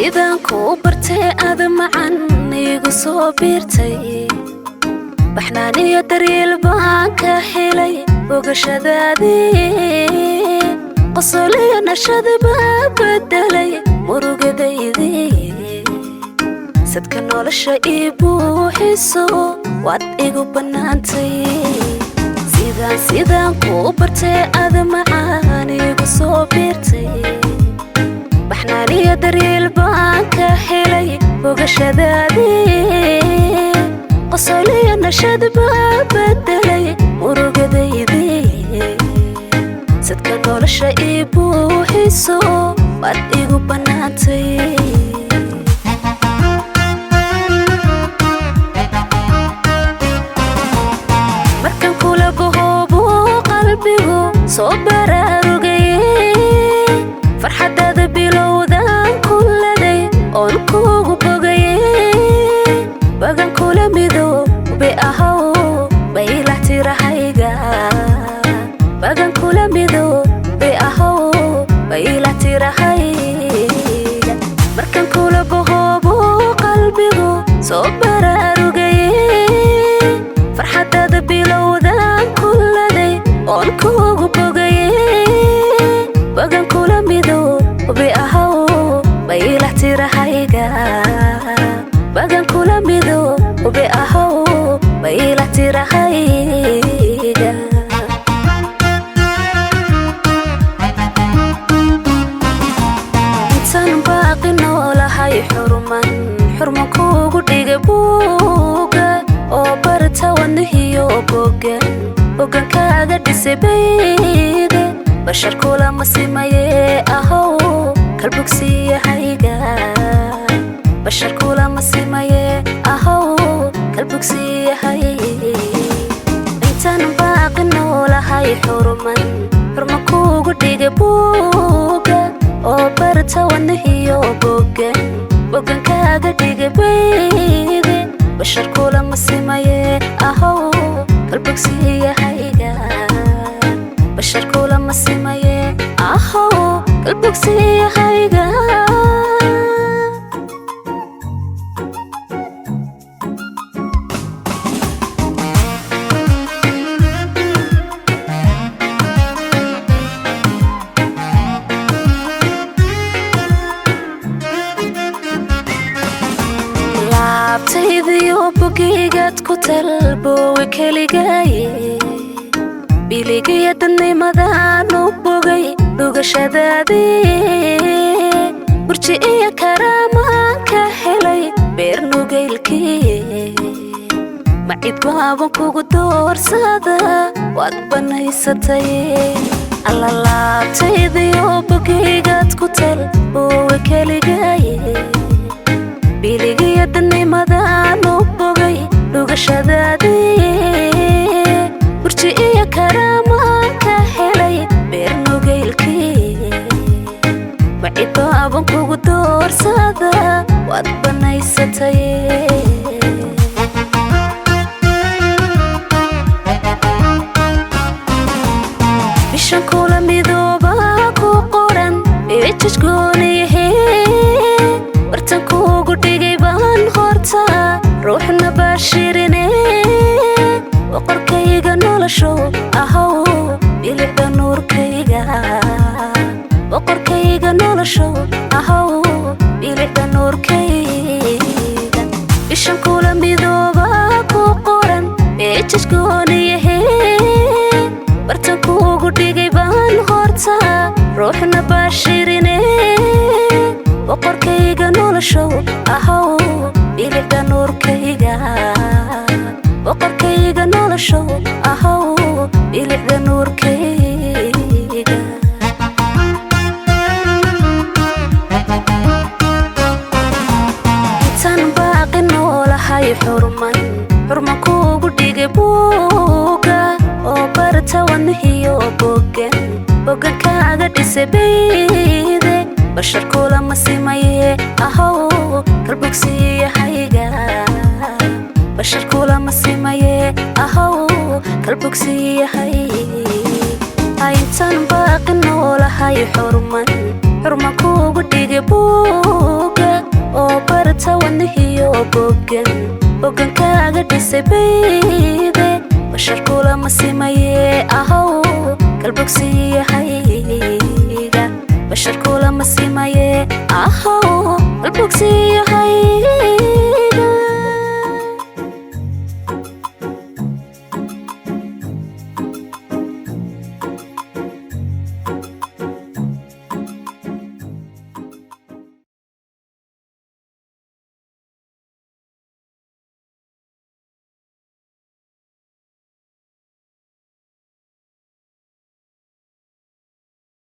sidaan kuu bartay aad macaan igu soo biirtay baxnaaniyo daryeel baan ka helay ogashadaadii qosoliyo nashada baa bedelay murugadaydii sadka nolosha ii buuxiso waad igu bannaantay sidaan kuu bartay aad macaan igu soo biirtay baxnaaniyo daryeel baan ka helay ogashadaadii qosoliyo nashada baa bedelay murugadaydii sadka nolosha ii buuxiso waad igu bannaantay markan kula bahoobo qalbigu soo baraarugaye farxadaada bilowdaan kulladay oon kuugu bogaye bagan kula midoobe ahow baylah tirahayga bagan kula midoobe ahow baylah tirahayga markan kula bahoobo qalbigu soo baraarugaye farxadaada bilowdaan kulladay oon kuugu bogaye bagan kula midoobe ahow baylah tirahayga bagan kula midoobe ahow baylah tirahayga intaan baaqi noolahay xurman kuugu dhigay buuga oo barta wadnihiyo bogan kaaga dhisay bayde bashar kulama simaye ahow kalbogsiyahayga bashar kulama simaye ahow kalbogsiyahayga intaan baaqi noolahay xurman kuugu dhigay buuga oo barta wadnihiyo bogan kaaga dhigay bayde bashar kulama simaye ahow kalbogsiyahayga bashar kulama simaye ahow kalbogsiyahayga laabtaydiyo bogeygaad ku talboowe keligaye biligiyo dadnimadaan u bogay dhugashadaadii burji iyo karaamaan ka helay beer nugaylkii macid baaban kugu doorsada waad bannaysatay alla laabtaydiyo bogeygaad ku talboowe keligaye biligiyo dadnimadaan u bogay dhugashadaadii burji iyo karaamaan ka helay beer nugaylkii macid baaban kugu doorsada waad bannaysatay bishan kula midooba ku qoran ejajgooniyahe bartan kuugu dhigay baan horta ruuxna baashirine boqorkayga noloshow ahow bilicda nuurkayga boqorkayga noloshow ahow bilicda nuurkayga bishan kula midooba ku qoran ejajgooniyahe bartan kuugu dhigay baan horta ruuxna baashirine boqorkayga noloshow ahow bilicda nuurkayga boqorkayga noloshow ahow bilicda nuurkayga intaan baaqi noolahay xurman kuugu dhigay buuga oo barta wadnihiyo bogan kaaga dhisay bayde bashar kulama simaye ahow kalbogsiyahayga bashar kulama simaye ahow kalbogsiyahayga intaan baaqi noolahay xurman kuugu dhigay buuga siisay baby bashar kula ma simaye ahow qalbig siiyahayga bashar kula ma simaye ahow qalbig